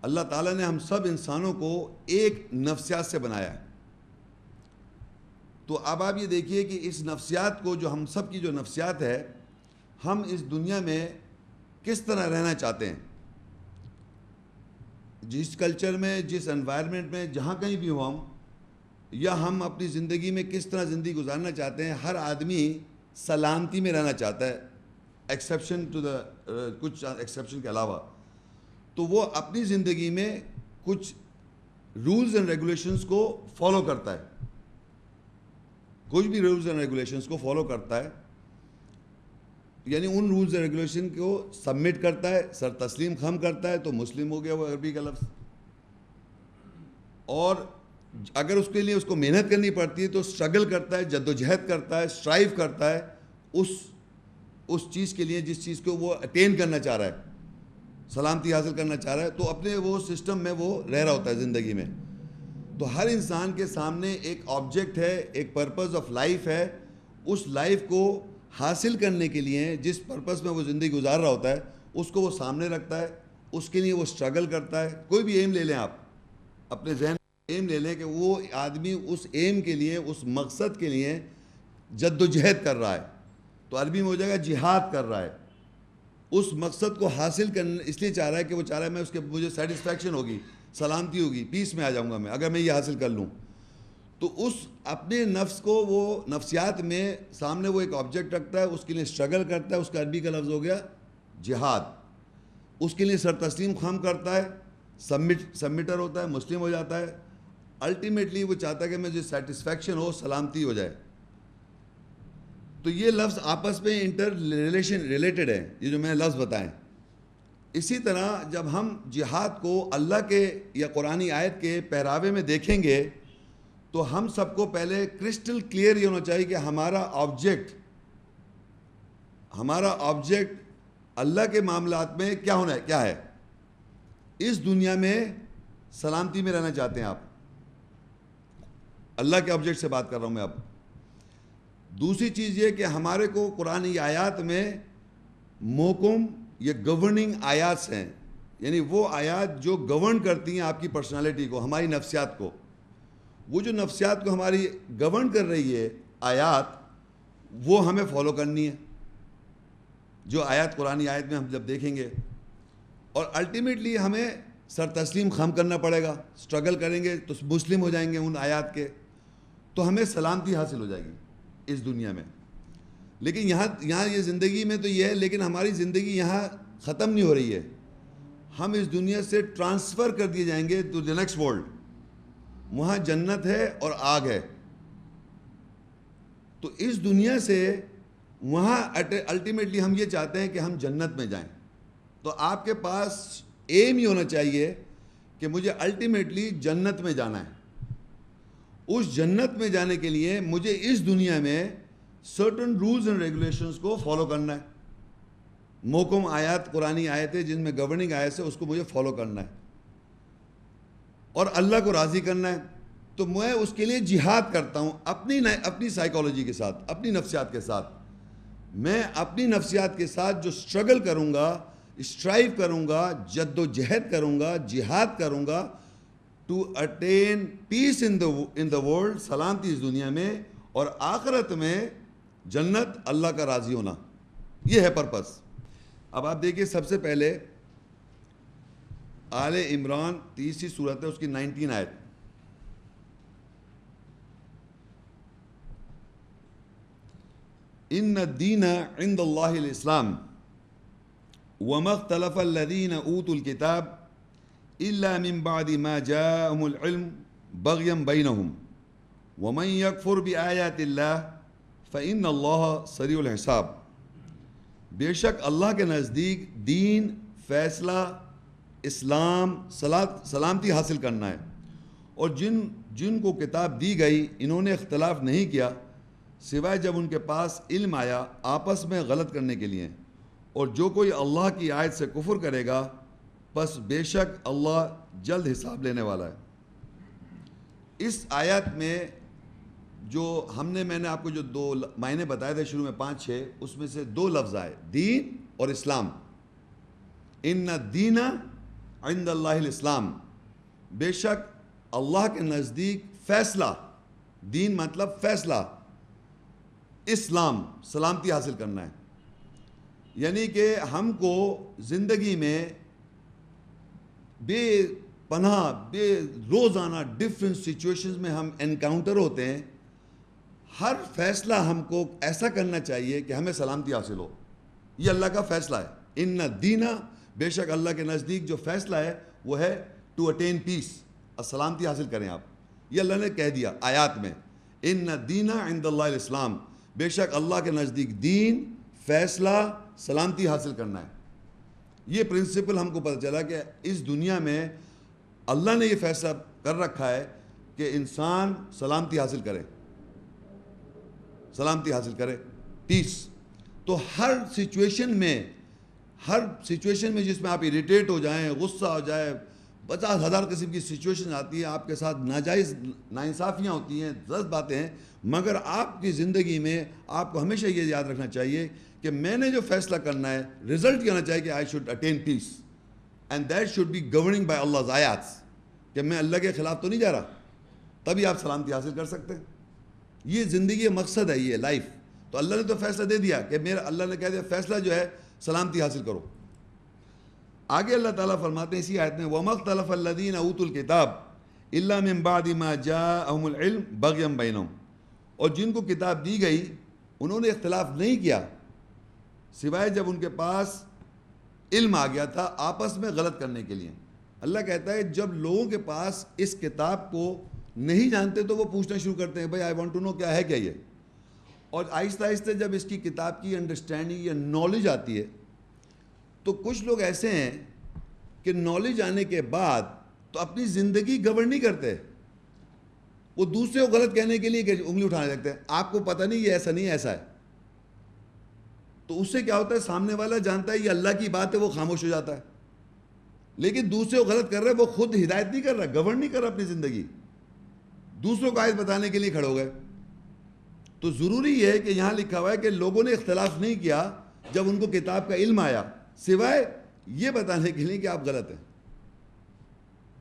اللہ تعالیٰ نے ہم سب انسانوں کو ایک نفسیات سے بنایا ہے. تو اب آپ یہ دیکھیے کہ اس نفسیات کو، جو ہم سب کی جو نفسیات ہے، ہم اس دنیا میں کس طرح رہنا چاہتے ہیں. جس کلچر میں، جس انوائرمنٹ میں، جہاں کہیں بھی ہو ہم، یا ہم اپنی زندگی میں کس طرح زندگی گزارنا چاہتے ہیں، ہر آدمی سلامتی میں رہنا چاہتا ہے، ایکسیپشن ٹو دا کچھ ایکسیپشن کے علاوہ. تو وہ اپنی زندگی میں کچھ رولز اینڈ ریگولیشنز کو فالو کرتا ہے. کچھ بھی رولز اینڈ ریگولیشنز کو فالو کرتا ہے، یعنی ان رولز اینڈ ریگولیشن کو سبمٹ کرتا ہے، سر تسلیم خم کرتا ہے. تو مسلم ہو گیا وہ عربی کا لفظ. اور اگر اس کے لیے اس کو محنت کرنی پڑتی ہے تو اسٹرگل کرتا ہے، جد و جہد کرتا ہے، اسٹرائیو کرتا ہے اس چیز کے لیے جس چیز کو وہ اٹین کرنا چاہ رہا ہے، سلامتی حاصل کرنا چاہ رہا ہے. تو اپنے وہ سسٹم میں وہ رہ رہا ہوتا ہے زندگی میں. تو ہر انسان کے سامنے ایک آبجیکٹ ہے، ایک پرپز آف لائف ہے. اس لائف کو حاصل کرنے کے لیے جس پرپز میں وہ زندگی گزار رہا ہوتا ہے، اس کو وہ سامنے رکھتا ہے، اس کے لیے وہ اسٹرگل کرتا ہے. کوئی بھی ایم لے لیں، آپ اپنے ذہن میں ایم لے لیں کہ وہ آدمی اس ایم کے لیے، اس مقصد کے لیے جد و جہد کر رہا ہے. تو عربی میں ہو جائے گا جہاد کر رہا ہے. اس مقصد کو حاصل کرنے اس لیے چاہ رہا ہے کہ وہ چاہ رہا ہے میں اس کے مجھے سیٹسفیکشن ہوگی، سلامتی ہوگی، پیس میں آ جاؤں گا میں اگر میں یہ حاصل کر لوں. تو اس اپنے نفس کو، وہ نفسیات میں سامنے وہ ایک آبجیکٹ رکھتا ہے، اس کے لیے اسٹرگل کرتا ہے. اس کا عربی کا لفظ ہو گیا جہاد. اس کے لیے سر تسلیم خم کرتا ہے، سبمٹر ہوتا ہے، مسلم ہو جاتا ہے. الٹیمیٹلی وہ چاہتا ہے کہ مجھے سیٹسفیکشن ہو، سلامتی ہو جائے. تو یہ لفظ آپس میں ریلیٹڈ ہے، یہ جو میں لفظ بتائیں. اسی طرح جب ہم جہاد کو اللہ کے یا قرآنی آیت کے پہراوے میں دیکھیں گے تو ہم سب کو پہلے کرسٹل کلیئر یہ ہونا چاہیے کہ ہمارا آبجیکٹ اللہ کے معاملات میں کیا ہونا ہے، کیا ہے. اس دنیا میں سلامتی میں رہنا چاہتے ہیں آپ، اللہ کے آبجیکٹ سے بات کر رہا ہوں میں اب. دوسری چیز یہ کہ ہمارے کو قرآنی آیات میں محکم یہ گورننگ آیات ہیں، یعنی وہ آیات جو گورن کرتی ہیں آپ کی پرسنالٹی کو، ہماری نفسیات کو. وہ جو نفسیات کو ہماری گورن کر رہی ہے آیات، وہ ہمیں فالو کرنی ہے. جو آیات قرآنی آیت میں ہم جب دیکھیں گے، اور الٹیمیٹلی ہمیں سر تسلیم خم کرنا پڑے گا. اسٹرگل کریں گے تو مسلم ہو جائیں گے ان آیات کے، تو ہمیں سلامتی حاصل ہو جائے گی اس دنیا میں. لیکن یہاں یہ زندگی میں تو یہ ہے، لیکن ہماری زندگی یہاں ختم نہیں ہو رہی ہے. ہم اس دنیا سے ٹرانسفر کر دیے جائیں گے ٹو دی نیکسٹ ورلڈ. وہاں جنت ہے اور آگ ہے. تو اس دنیا سے وہاں الٹیمیٹلی ہم یہ چاہتے ہیں کہ ہم جنت میں جائیں. تو آپ کے پاس ایم ہی ہونا چاہیے کہ مجھے الٹیمیٹلی جنت میں جانا ہے. اس جنت میں جانے کے لیے مجھے اس دنیا میں سرٹن رولز اینڈ ریگولیشنز کو فالو کرنا ہے. محکم آیات قرآنی آیتیں جن میں گورننگ آیت ہے، اس کو مجھے فالو کرنا ہے اور اللہ کو راضی کرنا ہے. تو میں اس کے لیے جہاد کرتا ہوں اپنی سائیکالوجی کے ساتھ، اپنی نفسیات کے ساتھ. میں اپنی نفسیات کے ساتھ جو اسٹرگل کروں گا، اسٹرائیو کروں گا، جد و جہد کروں گا، جہاد کروں گا to attain peace in the world, سلامتی اس دنیا میں، اور آخرت میں جنت، اللہ کا راضی ہونا. یہ ہے پرپس. اب آپ دیکھیے سب سے پہلے آل عمران 30 سورت ہے، اس کی 19 آیت. ان الدین عند اللہ الاسلام وما اختلف الذین اوتوا الکتاب الا من بعد ما جاءهم العلم بغیا بینہم ومن یکفر بآیات اللہ فإن اللہ سریع الحساب. بے شک اللہ کے نزدیک دین، فیصلہ، اسلام، سلامتی حاصل کرنا ہے، اور جن کو کتاب دی گئی انہوں نے اختلاف نہیں کیا سوائے جب ان کے پاس علم آیا آپس میں غلط کرنے کے لیے. اور جو کوئی اللہ کی آیت سے کفر کرے گا پس بے شک اللہ جلد حساب لینے والا ہے. اس آیت میں جو میں نے آپ کو جو 2 معنی بتائے تھے شروع میں 5-6، اس میں سے 2 لفظ آئے، دین اور اسلام. ان الدین عند اللہ الاسلام، بے شک اللہ کے نزدیک فیصلہ، دین مطلب فیصلہ، اسلام سلامتی حاصل کرنا ہے. یعنی کہ ہم کو زندگی میں بے پناہ بے روزانہ ڈفرینٹ سچویشنز میں ہم انکاؤنٹر ہوتے ہیں. ہر فیصلہ ہم کو ایسا کرنا چاہیے کہ ہمیں سلامتی حاصل ہو. یہ اللہ کا فیصلہ ہے. ان دینا، بے شک اللہ کے نزدیک جو فیصلہ ہے وہ ہے ٹو اٹین پیس، سلامتی حاصل کریں آپ. یہ اللہ نے کہہ دیا آیات میں، ان دینا عند اللہ الاسلام، بے شک اللہ کے نزدیک دین، فیصلہ، سلامتی حاصل کرنا ہے. یہ پرنسپل ہم کو پتہ چلا کہ اس دنیا میں اللہ نے یہ فیصلہ کر رکھا ہے کہ انسان سلامتی حاصل کرے، سلامتی حاصل کرے، پیس. تو ہر سچویشن میں جس میں آپ اریٹیٹ ہو جائیں، غصہ ہو جائے، 50,000 قسم کی سچویشن آتی ہے، آپ کے ساتھ ناجائز ناانصافیاں ہوتی ہیں، 10 باتیں ہیں، مگر آپ کی زندگی میں آپ کو ہمیشہ یہ یاد رکھنا چاہیے کہ میں نے جو فیصلہ کرنا ہے، رزلٹ یہ ہونا چاہیے کہ I should attain peace and that should be governing by اللہز آیاتس، کہ میں اللہ کے خلاف تو نہیں جا رہا. تبھی آپ سلامتی حاصل کر سکتے ہیں. یہ زندگی کا مقصد ہے، یہ لائف. تو اللہ نے تو فیصلہ دے دیا کہ میرا، اللہ نے کہہ دیا فیصلہ جو ہے سلامتی حاصل کرو. آگے اللہ تعالیٰ فرماتے ہیں اسی آیت میں، وَمَا اخْتَلَفَ الَّذِينَ أُوتُوا الْكِتَابَ إِلَّا مِن بَعْدِ مَا جَاءَهُمُ الْعِلْمُ بَغْيًا بَيْنَهُمْ. اور جن کو کتاب دی گئی انہوں نے اختلاف نہیں کیا سوائے جب ان کے پاس علم آ گیا تھا آپس میں غلط کرنے کے لیے. اللہ کہتا ہے جب لوگوں کے پاس اس کتاب کو نہیں جانتے تو وہ پوچھنا شروع کرتے ہیں، بھائی آئی وانٹ ٹو نو کیا ہے کیا یہ. اور آہستہ آہستہ جب اس کی کتاب کی انڈرسٹینڈنگ یا نالج آتی ہے تو کچھ لوگ ایسے ہیں کہ نالج آنے کے بعد تو اپنی زندگی گورن نہیں کرتے، وہ دوسرے کو غلط کہنے کے لیے انگلی اٹھانے لگتے ہیں. آپ کو پتہ نہیں یہ ایسا نہیں ایسا ہے. تو اس سے کیا ہوتا ہے، سامنے والا جانتا ہے یہ اللہ کی بات ہے، وہ خاموش ہو جاتا ہے. لیکن دوسرے کو غلط کر رہا ہے، وہ خود ہدایت نہیں کر رہا، گورن نہیں کر رہا اپنی زندگی، دوسروں کو آیت بتانے کے لیے کھڑے ہو گئے. تو ضروری ہے کہ یہاں لکھا ہوا ہے کہ لوگوں نے اختلاف نہیں کیا جب ان کو کتاب کا علم آیا، سوائے یہ بتانے کے لیے کہ آپ غلط ہیں.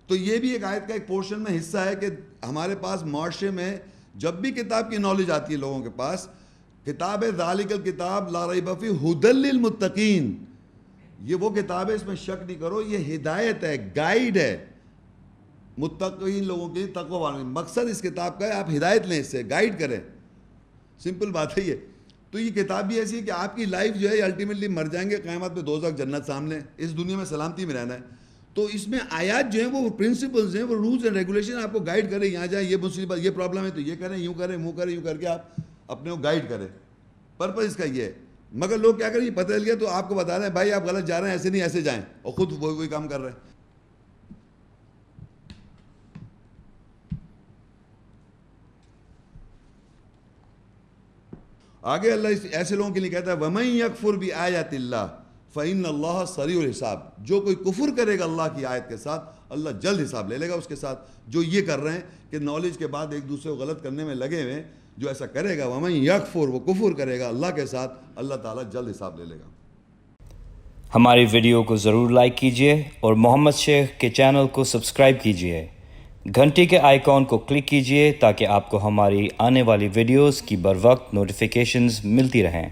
تو یہ بھی ایک آیت کا ایک پورشن میں حصہ ہے کہ ہمارے پاس معاشرے میں جب بھی کتاب کی نالج آتی ہے لوگوں کے پاس، کتاب ہے ذالک الکتاب لا ریب فیہ ھدی للمتقین، یہ وہ کتاب ہے، اس میں شک نہیں کرو، یہ ہدایت ہے، گائیڈ ہے متقین لوگوں کے لیے، تقوی والوں کے لیے. مقصد اس کتاب کا ہے آپ ہدایت لیں، اس سے گائیڈ کریں. سمپل بات ہے یہ. تو یہ کتاب بھی ایسی ہے کہ آپ کی لائف جو ہے الٹیمیٹلی مر جائیں گے، قیامت میں دوزخ جنت سامنے، اس دنیا میں سلامتی میں رہنا ہے. تو اس میں آیات جو ہیں وہ پرنسپلز ہیں، وہ رولز اینڈ ریگولیشن آپ کو گائیڈ کریں، یہاں جائیں، یہ مصیبت، یہ پرابلم ہے تو یہ کریں، یوں کریں، منہ کریں، یوں کر کے آپ اپنے کو گائیڈ کریں. پرپز اس کا یہ ہے. مگر لوگ کیا کریں، یہ پتہ چل گیا تو آپ کو بتا رہے ہیں بھائی آپ غلط جا رہے ہیں، ایسے نہیں ایسے جائیں، اور خود وہی کام کر رہے ہیں. آگے اللہ ایسے لوگوں کے لیے کہتا ہے وَمَن يَكْفُرْ بِآيَاتِ اللَّهِ فَإِنَّ اللَّهَ سَرِيعُ الْحِسَابِ. جو کوئی کفر کرے گا اللہ کی آیت کے ساتھ، اللہ جلد حساب لے لے گا اس کے ساتھ. جو یہ کر رہے ہیں کہ نالج کے بعد ایک دوسرے کو غلط کرنے میں لگے ہوئے، جو ایسا کرے گا وَمَن يَكْفُرْ، وہ کفر کرے گا اللہ کے ساتھ، اللہ تعالیٰ جلد حساب لے لے گا. ہماری ویڈیو کو ضرور لائک کیجیے اور محمد شیخ کے چینل کو سبسکرائب کیجیے. گھنٹی کے آئیکن کو کلک کیجیے تاکہ آپ کو ہماری آنے والی ویڈیوز کی بر وقت نوٹیفیکیشنز ملتی رہیں.